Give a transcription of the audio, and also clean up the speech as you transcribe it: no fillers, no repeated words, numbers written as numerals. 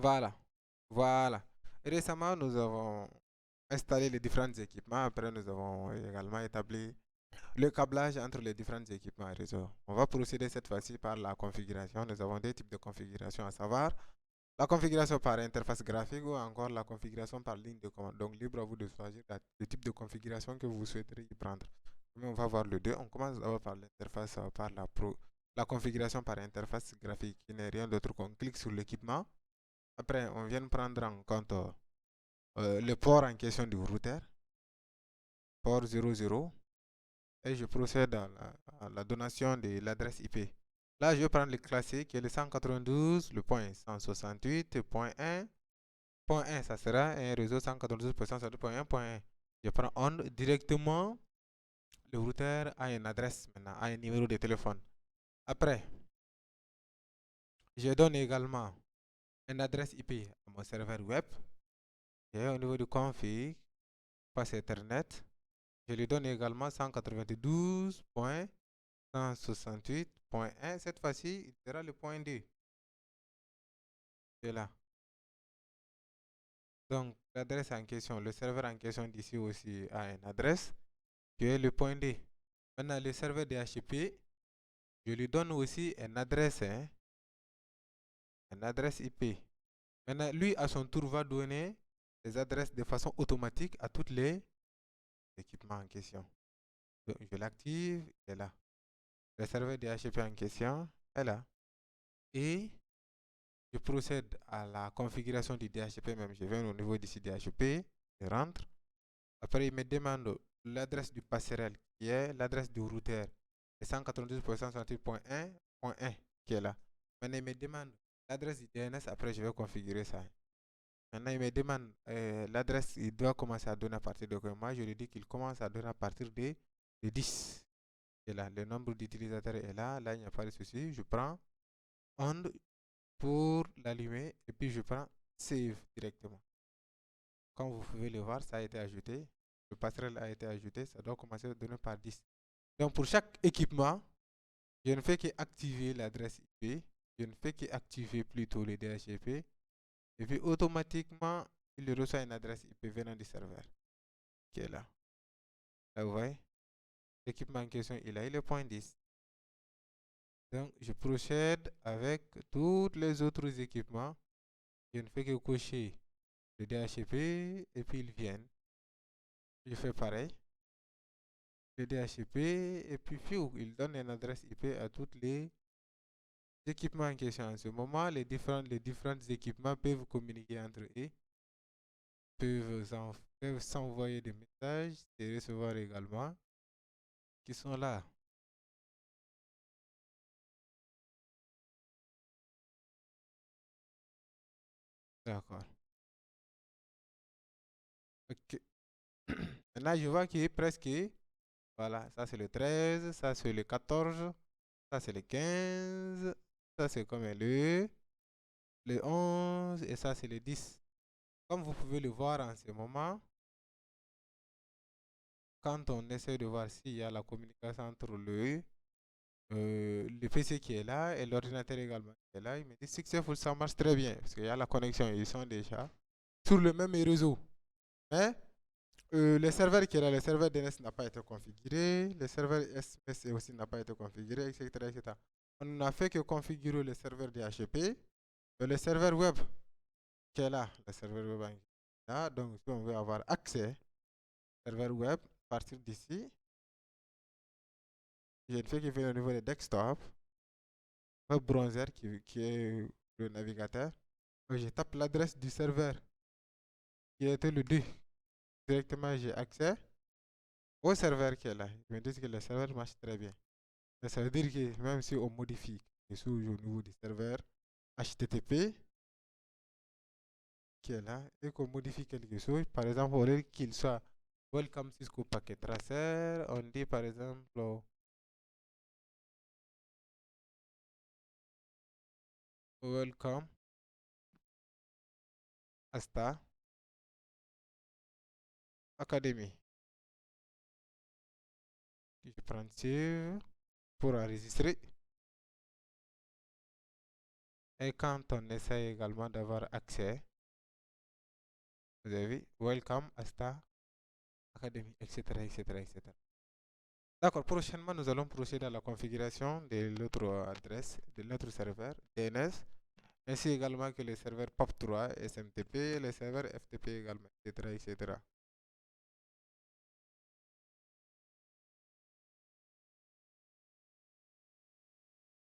Voilà. Voilà. Récemment, nous avons installé les différents équipements. Après, nous avons également établi le câblage entre les différents équipements réseau. On va procéder cette fois-ci par la configuration. Nous avons deux types de configuration, à savoir la configuration par interface graphique ou encore la configuration par ligne de commande. Donc, libre à vous de choisir le type de configuration que vous souhaiterez y prendre. Mais on va voir le deux. On commence d'abord par l'interface, par la configuration par interface graphique, qui n'est rien d'autre qu'on clique sur l'équipement. Après, on vient prendre en compte le port en question du routeur, port 00, et je procède à la donation de l'adresse IP. Là, je vais prendre le classique qui est le 192, le point 168.1. Point 1, ça sera un réseau 192.168.1.1. Je prends on directement. Le routeur a une adresse maintenant, a un numéro de téléphone. Après, je donne également une adresse IP à mon serveur web. Et au niveau du config, passe Ethernet, je lui donne également 192.168.1. Cette fois-ci, il sera le point 2. C'est là. Donc, l'adresse en question, le serveur en question d'ici aussi a une adresse qui est le point 2. Maintenant, le serveur DHCP, je lui donne aussi une adresse IP. Maintenant, lui, à son tour, va donner les adresses de façon automatique à tous les équipements en question. Donc, je l'active, il est là. Le serveur DHCP en question est là. Et je procède à la configuration du DHCP même. Je viens au niveau d'ici DHCP, je rentre. Après, il me demande l'adresse du passerelle qui est l'adresse du routeur. Le 192.168.1.1 qui est là. Maintenant, il me demande l'adresse du DNS. Après, je vais configurer ça. Maintenant, il me demande l'adresse, il doit commencer à donner à partir de quoi. Moi, je lui dis qu'il commence à donner à partir de 10. Et là, le nombre d'utilisateurs est là. Là, il n'y a pas de souci. Je prends on pour l'allumer et puis je prends save directement. Comme vous pouvez le voir, ça a été ajouté. Le passerelle a été ajouté. Ça doit commencer à donner par 10. Donc, pour chaque équipement, je ne fais qu'activer l'adresse IP. Je ne fais qu'activer plutôt le DHCP. Et puis, automatiquement, il reçoit une adresse IP venant du serveur qui est là. Là, vous voyez, l'équipement en question, il a eu le point 10. Donc, je procède avec tous les autres équipements. Je ne fais que cocher le DHCP et puis ils viennent. Je fais pareil. Le DHCP et puis il donne une adresse IP à tous les équipements en question. En ce moment, les différents équipements peuvent communiquer entre eux, peuvent s'envoyer des messages et recevoir également, qui sont là. D'accord. Ok. Maintenant, je vois qu'il est presque. Voilà, ça c'est le 13, ça c'est le 14, ça c'est le 15, ça c'est comme le 11 et ça c'est le 10. Comme vous pouvez le voir en ce moment, quand on essaie de voir s'il y a la communication entre le PC qui est là et l'ordinateur également qui est là, il me dit Successful, ça marche très bien parce qu'il y a la connexion, ils sont déjà sur le même réseau. Mais le serveur qui est là, le serveur DNS n'a pas été configuré, le serveur SMS aussi n'a pas été configuré, etc., etc. On n'a fait que configurer le serveur DHCP, le serveur web qui est là, le serveur web là. Donc, si on veut avoir accès au serveur web, à partir d'ici, je ne fais que venir au niveau des desktop, web browser qui est le navigateur. Je tape l'adresse du serveur qui était le 2. Directement, j'ai accès au serveur qui est là. Ils me disent que le serveur marche très bien. Et ça veut dire que même si on modifie au niveau du serveur HTTP qui est là et qu'on modifie quelque chose, par exemple, au lieu qu'il soit Welcome Cisco Packet Tracer, on dit par exemple Welcome Asta Academy. Je prends Save pour enregistrer. Et quand on essaie également d'avoir accès, vous avez vu, Welcome à Star Academy, etc., etc., etc. D'accord, prochainement, nous allons procéder à la configuration de l'autre adresse, de notre serveur DNS, ainsi également que les serveurs POP3, SMTP, les serveurs FTP également, etc., etc.